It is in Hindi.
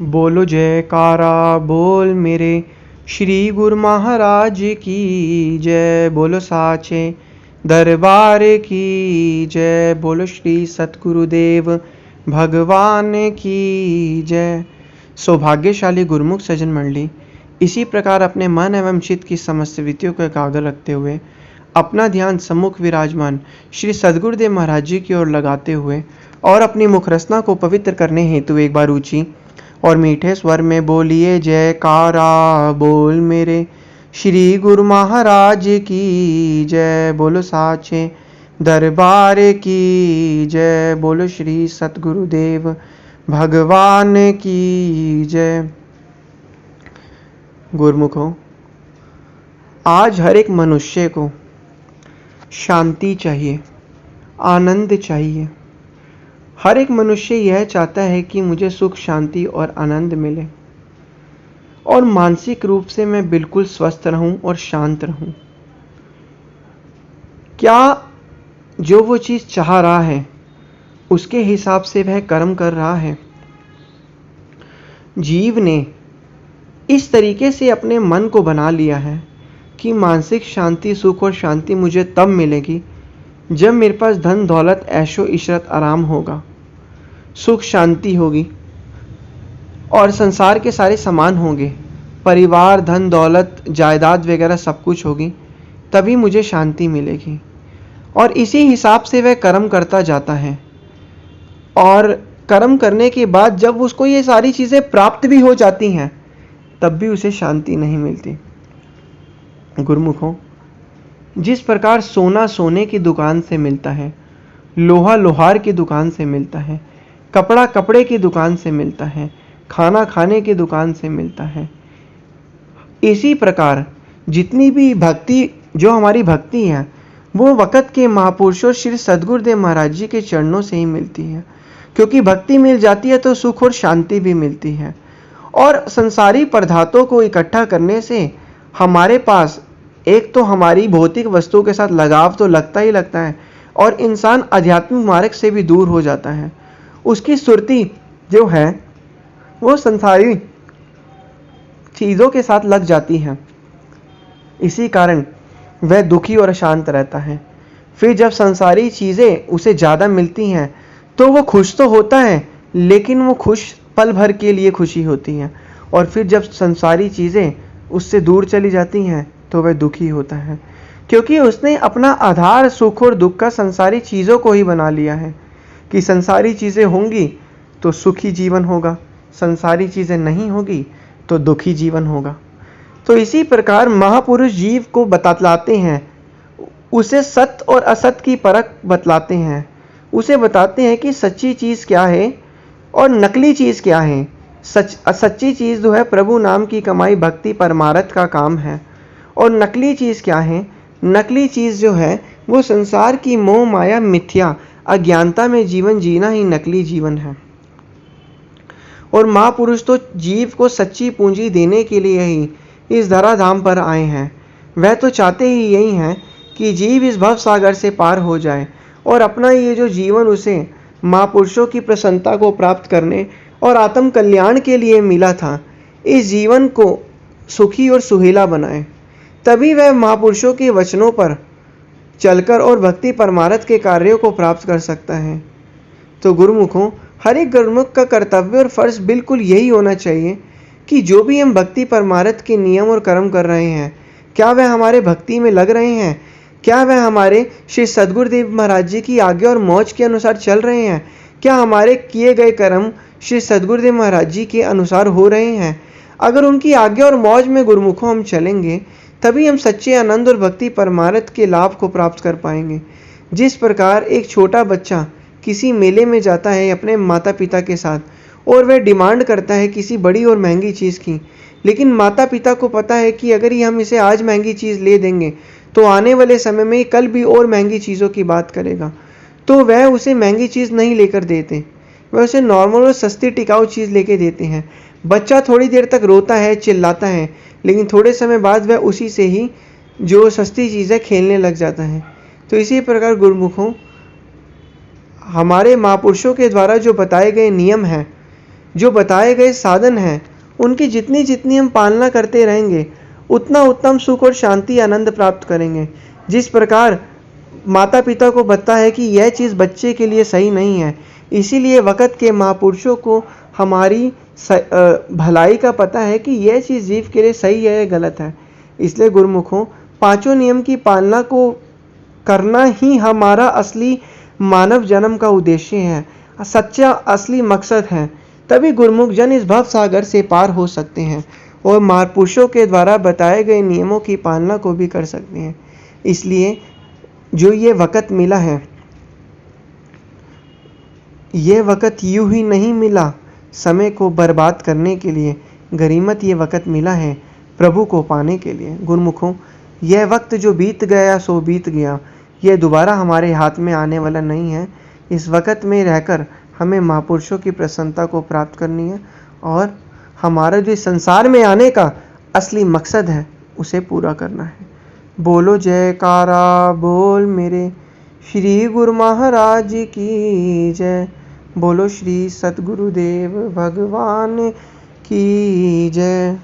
बोलो जयकारा बोल मेरे श्री गुरु महाराज की जय। बोलो साचे दरबार की जय। बोलो श्री सतगुरुदेव भगवान की जय। सौभाग्यशाली गुरुमुख सज्जन मंडली, इसी प्रकार अपने मन एवं चित्त की समस्त विधियों को एकाग्र रखते हुए अपना ध्यान सम्मुख विराजमान श्री सद्गुरुदेव महाराज जी की ओर लगाते हुए और अपनी मुखरसना को पवित्र करने हेतु एक बार ऊंची और मीठे स्वर में बोलिए जयकारा बोल मेरे श्री गुरु महाराज की जय। बोलो साचे दरबार की जय। बोलो श्री सतगुरुदेव भगवान की जय। गुरुमुखों, आज हर एक मनुष्य को शांति चाहिए, आनंद चाहिए। हर एक मनुष्य यह चाहता है कि मुझे सुख शांति और आनंद मिले और मानसिक रूप से मैं बिल्कुल स्वस्थ रहूं और शांत रहूं। क्या जो वो चीज़ चाह रहा है उसके हिसाब से वह कर्म कर रहा है? जीव ने इस तरीके से अपने मन को बना लिया है कि मानसिक शांति, सुख और शांति मुझे तब मिलेगी जब मेरे पास धन दौलत ऐशो इशरत आराम होगा, सुख शांति होगी और संसार के सारे सामान होंगे, परिवार धन दौलत जायदाद वगैरह सब कुछ होगी, तभी मुझे शांति मिलेगी। और इसी हिसाब से वह कर्म करता जाता है और कर्म करने के बाद जब उसको ये सारी चीज़ें प्राप्त भी हो जाती हैं तब भी उसे शांति नहीं मिलती। गुरुमुखों, जिस प्रकार सोना सोने की दुकान से मिलता है, लोहा लोहार की दुकान से मिलता है, कपड़ा कपड़े की दुकान से मिलता है, खाना खाने की दुकान से मिलता है, इसी प्रकार जितनी भी भक्ति, जो हमारी भक्ति है, वो वक़्त के महापुरुषों श्री सद्गुरुदेव महाराज जी के चरणों से ही मिलती है। क्योंकि भक्ति मिल जाती है तो सुख और शांति भी मिलती है। और संसारी पदार्थों को इकट्ठा करने से हमारे पास एक तो हमारी भौतिक वस्तुओं के साथ लगाव तो लगता ही लगता है और इंसान आध्यात्मिक मार्ग से भी दूर हो जाता है। उसकी सुरती जो है वो संसारी चीज़ों के साथ लग जाती है, इसी कारण वह दुखी और अशांत रहता है। फिर जब संसारी चीज़ें उसे ज़्यादा मिलती हैं तो वो खुश तो होता है, लेकिन वो खुश पल भर के लिए खुशी होती है। और फिर जब संसारी चीज़ें उससे दूर चली जाती हैं तो वह दुखी होता है, क्योंकि उसने अपना आधार सुख और दुख का संसारी चीज़ों को ही बना लिया है कि संसारी चीज़ें होंगी तो सुखी जीवन होगा, संसारी चीज़ें नहीं होगी तो दुखी जीवन होगा। तो इसी प्रकार महापुरुष जीव को बतलाते हैं, उसे सत्य और असत्य की परख बतलाते हैं, उसे बताते हैं कि सच्ची चीज़ क्या है और नकली चीज़ क्या है। सच्ची चीज़ जो है प्रभु नाम की कमाई भक्ति परमार्थ का काम है। और नकली चीज़ क्या है? नकली चीज़ जो है वो संसार की मोह माया मिथ्या अज्ञानता में जीवन जीना ही नकली जीवन है। और महापुरुष तो जीव को सच्ची पूंजी देने के लिए ही इस धराधाम पर आए हैं। वह तो चाहते ही यही हैं कि जीव इस भव सागर से पार हो जाए और अपना ये जो जीवन उसे महापुरुषों की प्रसन्नता को प्राप्त करने और आत्म कल्याण के लिए मिला था, इस जीवन को सुखी और सुहेला बनाए। तभी वह महापुरुषों के वचनों पर चलकर और भक्ति परमार्थ के कार्यों को प्राप्त कर सकता है। तो गुरुमुखों, हर एक गुरुमुख का कर्तव्य और फर्ज बिल्कुल यही होना चाहिए कि जो भी हम भक्ति परमार्थ के नियम और कर्म कर रहे हैं, क्या वह हमारे भक्ति में लग रहे हैं? क्या वह हमारे श्री सद्गुरुदेव महाराज जी की आज्ञा और मौज के अनुसार चल रहे हैं? क्या हमारे किए गए कर्म श्री सद्गुरुदेव महाराज जी के अनुसार हो रहे हैं? अगर उनकी आज्ञा और मौज में गुरुमुखों हम चलेंगे तभी हम सच्चे आनंद और भक्ति परमार्थ के लाभ को प्राप्त कर पाएंगे। जिस प्रकार एक छोटा बच्चा किसी मेले में जाता है अपने माता पिता के साथ और वह डिमांड करता है किसी बड़ी और महंगी चीज़ की, लेकिन माता पिता को पता है कि अगर ही हम इसे आज महंगी चीज़ ले देंगे तो आने वाले समय में कल भी और महंगी चीज़ों की बात करेगा, तो वह उसे महंगी चीज़ नहीं लेकर देते, वह उसे नॉर्मल और सस्ती टिकाऊ चीज़ लेके देते हैं। बच्चा थोड़ी देर तक रोता है, चिल्लाता है, लेकिन थोड़े समय बाद वह उसी से ही जो सस्ती चीज़ है खेलने लग जाता है। तो इसी प्रकार गुरुमुखों, हमारे महापुरुषों के द्वारा जो बताए गए नियम हैं जो बताए गए साधन हैं उनकी जितनी जितनी हम पालना करते रहेंगे उतना उत्तम सुख और शांति आनंद प्राप्त करेंगे। जिस प्रकार माता पिता को पता है कि यह चीज़ बच्चे के लिए सही नहीं है, इसीलिए वक़्त के महापुरुषों को हमारी भलाई का पता है कि यह चीज़ जीव के लिए सही है या गलत है। इसलिए गुरुमुखों, पांचों नियम की पालना को करना ही हमारा असली मानव जन्म का उद्देश्य है, सच्चा असली मकसद है। तभी गुरुमुख जन इस भव सागर से पार हो सकते हैं और महापुरुषों के द्वारा बताए गए नियमों की पालना को भी कर सकते हैं। इसलिए जो ये वक़्त मिला है, ये वक़्त यूं ही नहीं मिला समय को बर्बाद करने के लिए, गरीमत ये वक़्त मिला है प्रभु को पाने के लिए। गुरुमुखों, यह वक्त जो बीत गया सो बीत गया, यह दोबारा हमारे हाथ में आने वाला नहीं है। इस वक़्त में रहकर हमें महापुरुषों की प्रसन्नता को प्राप्त करनी है और हमारा जो संसार में आने का असली मकसद है उसे पूरा करना है। बोलो जयकारा बोल मेरे श्री गुरु महाराज की जय। बोलो श्री सतगुरुदेव भगवान की जय।